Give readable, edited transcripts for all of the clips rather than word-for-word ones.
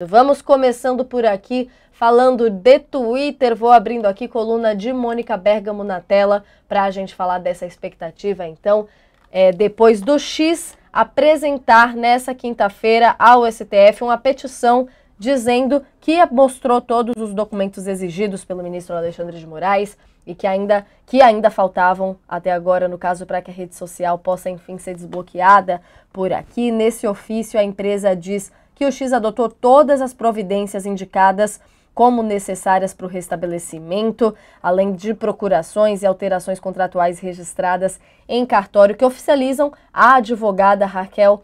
Vamos começando por aqui, falando de Twitter. Vou abrindo aqui coluna de Mônica Bergamo na tela para a gente falar dessa expectativa. Então, depois do X apresentar nessa quinta-feira ao STF uma petição dizendo que mostrou todos os documentos exigidos pelo ministro Alexandre de Moraes e que ainda faltavam até agora, no caso, para que a rede social possa, enfim, ser desbloqueada por aqui. Nesse ofício, a empresa diz que o X adotou todas as providências indicadas como necessárias para o restabelecimento, além de procurações e alterações contratuais registradas em cartório que oficializam a advogada Raquel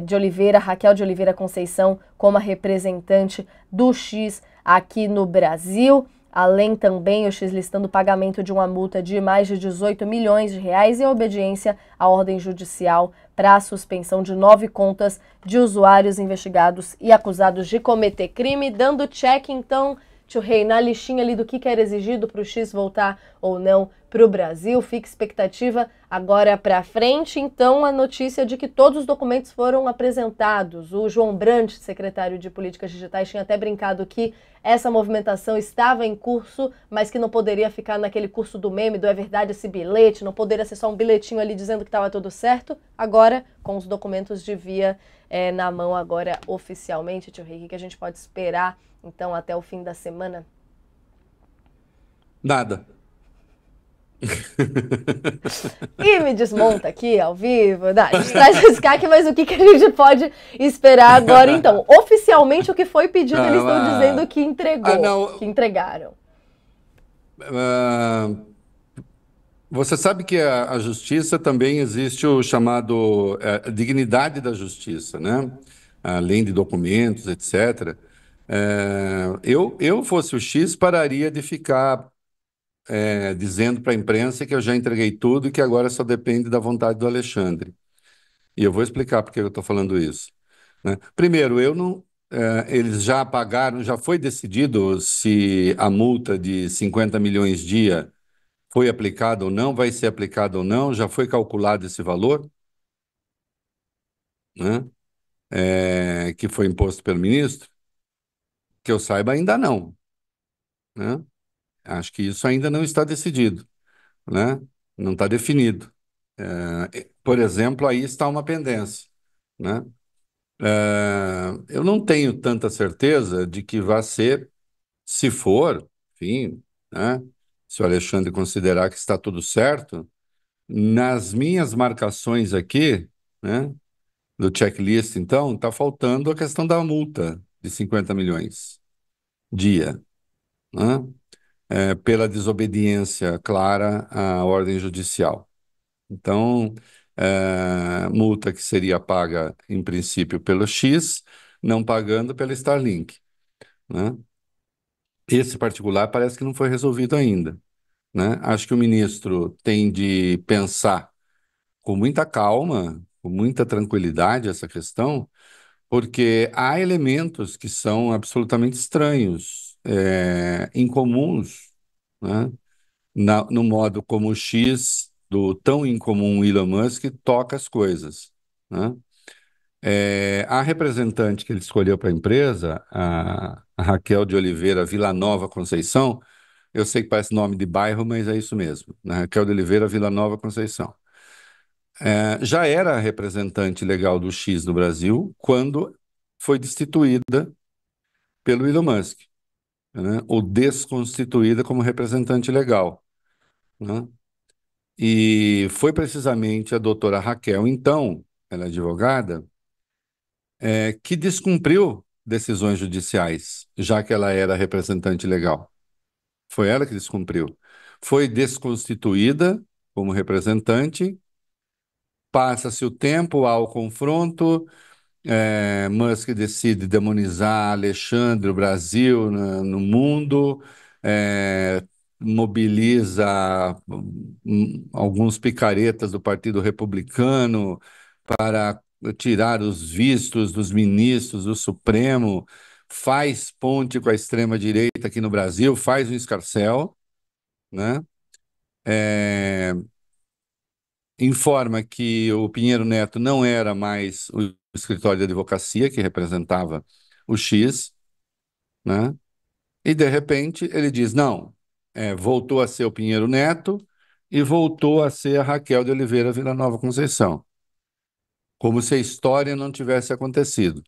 de Oliveira Conceição como a representante do X aqui no Brasil. Além também o X listando o pagamento de uma multa de mais de 18 milhões de reais em obediência à ordem judicial para a suspensão de 9 contas de usuários investigados e acusados de cometer crime, dando check, então, tio Rei, na listinha ali do que era exigido para o X voltar ou não para o Brasil. Fica expectativa agora para frente, então, a notícia de que todos os documentos foram apresentados. O João Brant, secretário de Políticas Digitais, tinha até brincado que essa movimentação estava em curso, mas que não poderia ficar naquele curso do meme, do é verdade esse bilhete, não poderia ser só um bilhetinho ali dizendo que estava tudo certo. Agora, com os documentos de via na mão agora oficialmente, tio Rei, o que a gente pode esperar, então, até o fim da semana? Nada. E me desmonta aqui ao vivo. Não, a gente traz esse CAC, mas o que a gente pode esperar agora, então? Oficialmente, o que foi pedido, eles Não, estão dizendo que que não. entregaram. ah, Você sabe que a justiça também existe o chamado dignidade da justiça, né? Além de documentos, etc. Eu fosse o X, pararia de ficar dizendo para a imprensa que eu já entreguei tudo e que agora só depende da vontade do Alexandre. E eu vou explicar por que eu estou falando isso, né? Primeiro, eu não. Eles já pagaram, já foi decidido se a multa de 50 milhões dia foi aplicada ou não, vai ser aplicada ou não, já foi calculado esse valor, né? Que foi imposto pelo ministro? Que eu saiba, ainda não, né? Acho que isso ainda não está decidido, né? Não está definido. Por exemplo, aí está uma pendência, né? Eu não tenho tanta certeza de que vai ser. Se for, enfim, né, se o Alexandre considerar que está tudo certo, nas minhas marcações aqui, né, do checklist, então, está faltando a questão da multa de 50 milhões dia, né, pela desobediência clara à ordem judicial. Então, multa que seria paga, em princípio, pelo X, não pagando pela Starlink, né? Esse particular parece que não foi resolvido ainda, né? Acho que o ministro tem de pensar com muita calma, com muita tranquilidade essa questão, porque há elementos que são absolutamente estranhos, incomuns, né? No modo como o X, do tão incomum Elon Musk, toca as coisas, né? A representante que ele escolheu para a empresa, a Raquel de Oliveira Villanova Conceição, eu sei que parece nome de bairro, mas é isso mesmo, né? Raquel de Oliveira Villanova Conceição. Já era representante legal do X no Brasil quando foi destituída pelo Elon Musk, né? Ou desconstituída como representante legal, né? E foi precisamente a doutora Raquel, então, ela é advogada, que descumpriu decisões judiciais, já que ela era representante legal. Foi ela que descumpriu. Foi desconstituída como representante, passa-se o tempo ao confronto, Musk decide demonizar Alexandre, o Brasil, no mundo, é, mobiliza alguns picaretas do Partido Republicano para tirar os vistos dos ministros do Supremo, faz ponte com a extrema-direita aqui no Brasil, faz um escarcéu, né? É, informa que o Pinheiro Neto não era mais o escritório de advocacia que representava o X, né? E de repente ele diz, não, voltou a ser o Pinheiro Neto e voltou a ser a Raquel de Oliveira Vila Nova Conceição, como se a história não tivesse acontecido.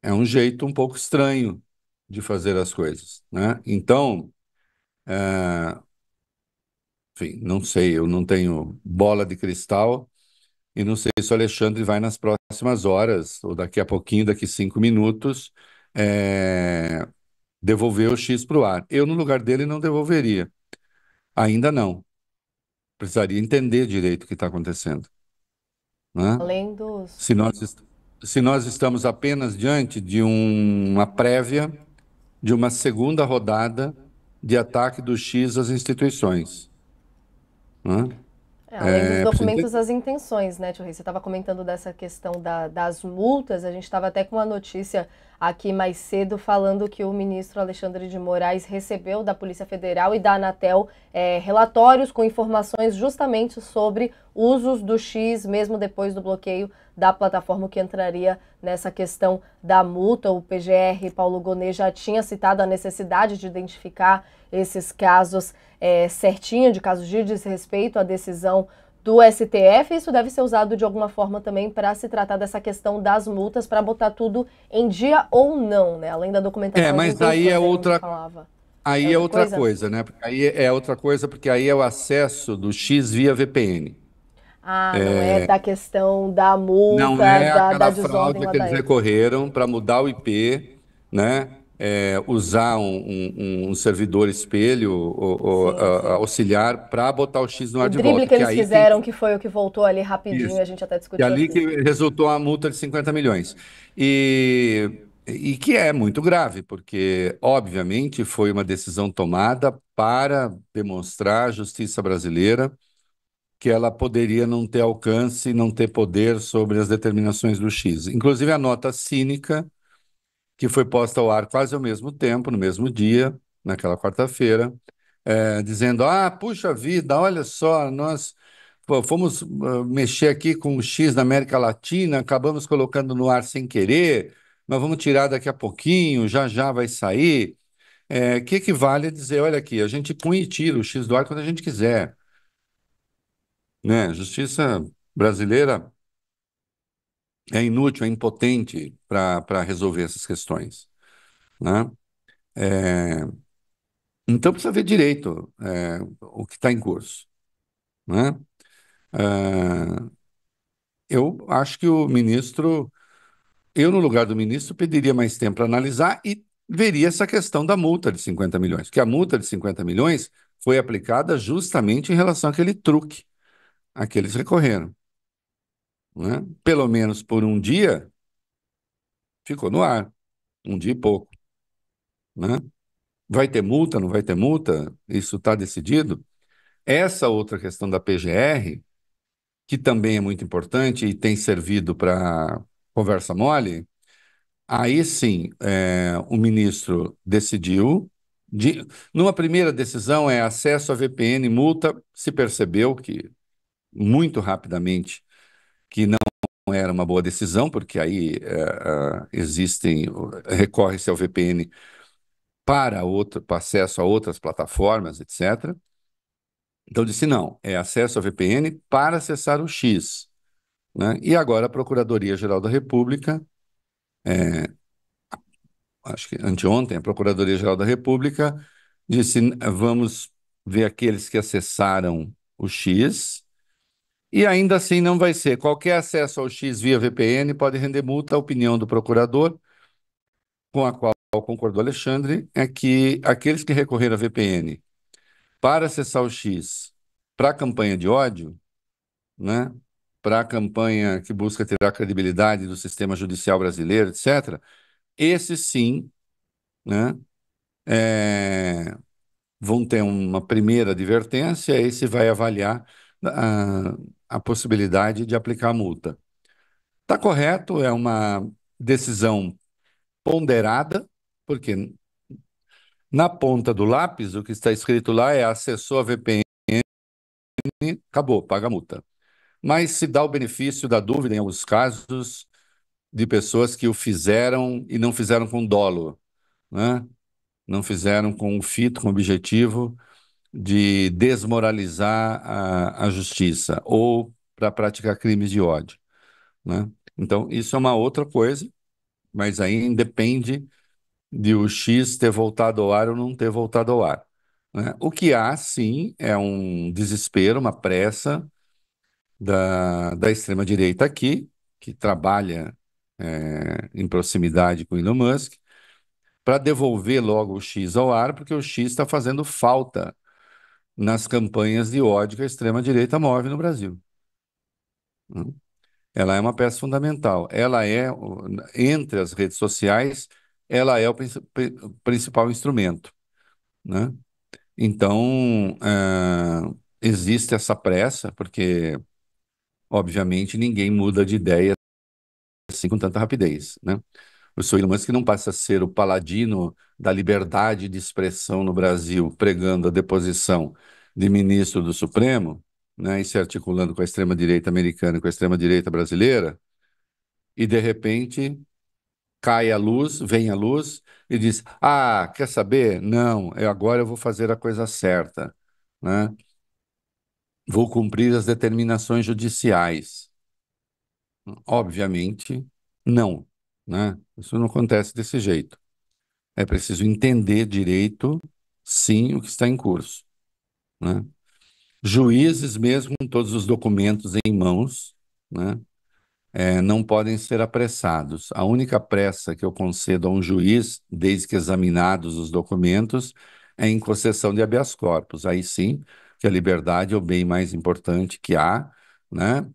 É um jeito um pouco estranho de fazer as coisas, né? Então, enfim, não sei, eu não tenho bola de cristal e não sei se o Alexandre vai nas próximas horas, ou daqui a pouquinho, daqui 5 minutos, é, devolver o X para o ar. Eu, no lugar dele, não devolveria. Ainda não. Precisaria entender direito o que está acontecendo, né? Além dos. Se nós, se nós estamos apenas diante de uma prévia de uma segunda rodada de ataque do X às instituições, né? Além dos Precisa documentos, entender. as intenções, né, Tio Rei? Você estava comentando dessa questão das multas, a gente estava até com uma notícia aqui mais cedo falando que o ministro Alexandre de Moraes recebeu da Polícia Federal e da Anatel relatórios com informações justamente sobre usos do X, mesmo depois do bloqueio da plataforma, que entraria nessa questão da multa. O PGR, Paulo Gonet, já tinha citado a necessidade de identificar esses casos certinho, de casos de desrespeito à decisão do STF. Isso deve ser usado de alguma forma também para se tratar dessa questão das multas, para botar tudo em dia ou não, né? Além da documentação de Mas aí é intenções, aí a gente outra, falava. É aí é outra outra coisa? coisa, né? Porque aí é outra coisa, porque aí é o acesso do X via VPN. Ah, não é da questão da Não multa, é da aquela desordem fraude lá que da eles época. recorreram para mudar o IP, né? Usar um servidor espelho ou, Sim, sim. auxiliar para botar o X no O ar de drible volta, que que é eles aí que fizeram, que foi o que voltou ali rapidinho, isso, a gente até que é discutiu ali que aqui. resultou a multa de 50 milhões. E que é muito grave, porque, obviamente, foi uma decisão tomada para demonstrar à justiça brasileira que ela poderia não ter alcance, não ter poder sobre as determinações do X. Inclusive, a nota cínica, que foi posta ao ar quase ao mesmo tempo, no mesmo dia, naquela quarta-feira, dizendo: Ah, puxa vida, olha só, nós fomos mexer aqui com o X na América Latina, acabamos colocando no ar sem querer, mas vamos tirar daqui a pouquinho, já já vai sair. Que equivale a dizer: olha aqui, a gente põe e tira o X do ar quando a gente quiser, né? A justiça brasileira é inútil, é impotente para resolver essas questões, né? É, então precisa ver direito o que está em curso, né? É, eu acho que o ministro, eu no lugar do ministro pediria mais tempo para analisar e veria essa questão da multa de 50 milhões, porque a multa de 50 milhões foi aplicada justamente em relação àquele truque a que eles recorreram, né? Pelo menos por um dia ficou no ar, um dia e pouco, né? Vai ter multa, não vai ter multa? Isso está decidido? Essa outra questão da PGR, que também é muito importante e tem servido para conversa mole, aí sim, o ministro decidiu. Numa primeira decisão, é acesso a VPN, multa, se percebeu que muito rapidamente que não era uma boa decisão, porque aí recorre-se ao VPN para acesso a outras plataformas, etc. Então disse não, é acesso a VPN para acessar o X, né? E agora a Procuradoria-Geral da República, acho que anteontem, a Procuradoria-Geral da República disse vamos ver aqueles que acessaram o X e ainda assim não vai ser. Qualquer acesso ao X via VPN pode render multa. A opinião do procurador, com a qual concordou Alexandre, é que aqueles que recorreram a VPN para acessar o X para a campanha de ódio, né, para a campanha que busca tirar a credibilidade do sistema judicial brasileiro, etc., esses sim, né, é, vão ter uma primeira advertência, e se vai avaliar a possibilidade de aplicar a multa. Está correto, é uma decisão ponderada, porque na ponta do lápis o que está escrito lá é acessou a VPN, acabou, paga a multa. Mas se dá o benefício da dúvida em alguns casos, de pessoas que o fizeram e não fizeram com dolo, né? Não fizeram com o fito, com o objetivo de desmoralizar a justiça ou para praticar crimes de ódio, né? Então, isso é uma outra coisa, mas aí depende de o X ter voltado ao ar ou não ter voltado ao ar, né? O que há, sim, é um desespero, uma pressa da extrema-direita aqui, que trabalha em proximidade com Elon Musk, para devolver logo o X ao ar, porque o X está fazendo falta nas campanhas de ódio que a extrema-direita move no Brasil, né? Ela é uma peça fundamental. Ela é, entre as redes sociais, ela é o principal instrumento, né? Então, existe essa pressa, porque, obviamente, ninguém muda de ideia assim com tanta rapidez, né? O Sr. Elon Musk não passa a ser o paladino da liberdade de expressão no Brasil, pregando a deposição de ministro do Supremo, né, e se articulando com a extrema-direita americana e com a extrema-direita brasileira, e de repente cai a luz, vem a luz e diz: Ah, quer saber? Não, agora eu vou fazer a coisa certa, né? Vou cumprir as determinações judiciais. Obviamente, não, né? Isso não acontece desse jeito. É preciso entender direito, sim, o que está em curso, né? Juízes, mesmo com todos os documentos em mãos, né, não podem ser apressados. A única pressa que eu concedo a um juiz, desde que examinados os documentos, é em concessão de habeas corpus. Aí sim, que a liberdade é o bem mais importante que há, né?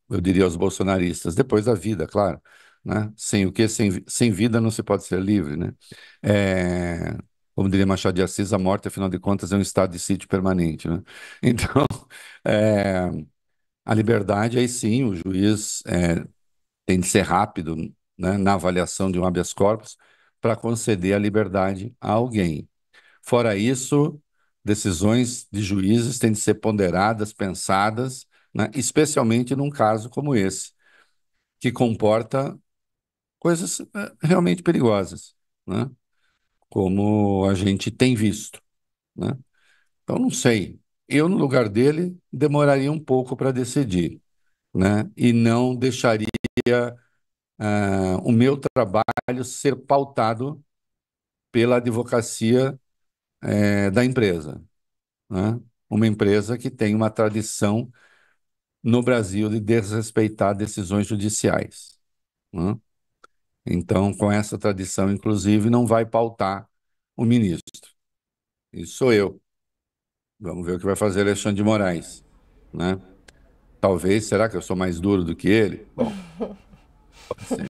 Eu diria aos bolsonaristas, depois da vida, claro, né? Sem o quê? Sem vida não se pode ser livre, né? É, como diria Machado de Assis, a morte, afinal de contas, é um estado de sítio permanente, né? Então, é, a liberdade, aí sim, o juiz tem de ser rápido, né, na avaliação de um habeas corpus para conceder a liberdade a alguém. Fora isso, decisões de juízes têm de ser ponderadas, pensadas, né, especialmente num caso como esse, que comporta coisas realmente perigosas, né? Como a gente tem visto, né? Então, não sei. Eu, no lugar dele, demoraria um pouco para decidir, né? E não deixaria o meu trabalho ser pautado pela advocacia da empresa, né? Uma empresa que tem uma tradição no Brasil de desrespeitar decisões judiciais, né? Então, com essa tradição, inclusive, não vai pautar o ministro. Isso sou eu. Vamos ver o que vai fazer Alexandre de Moraes, né? Talvez, será que eu sou mais duro do que ele? Bom, pode ser.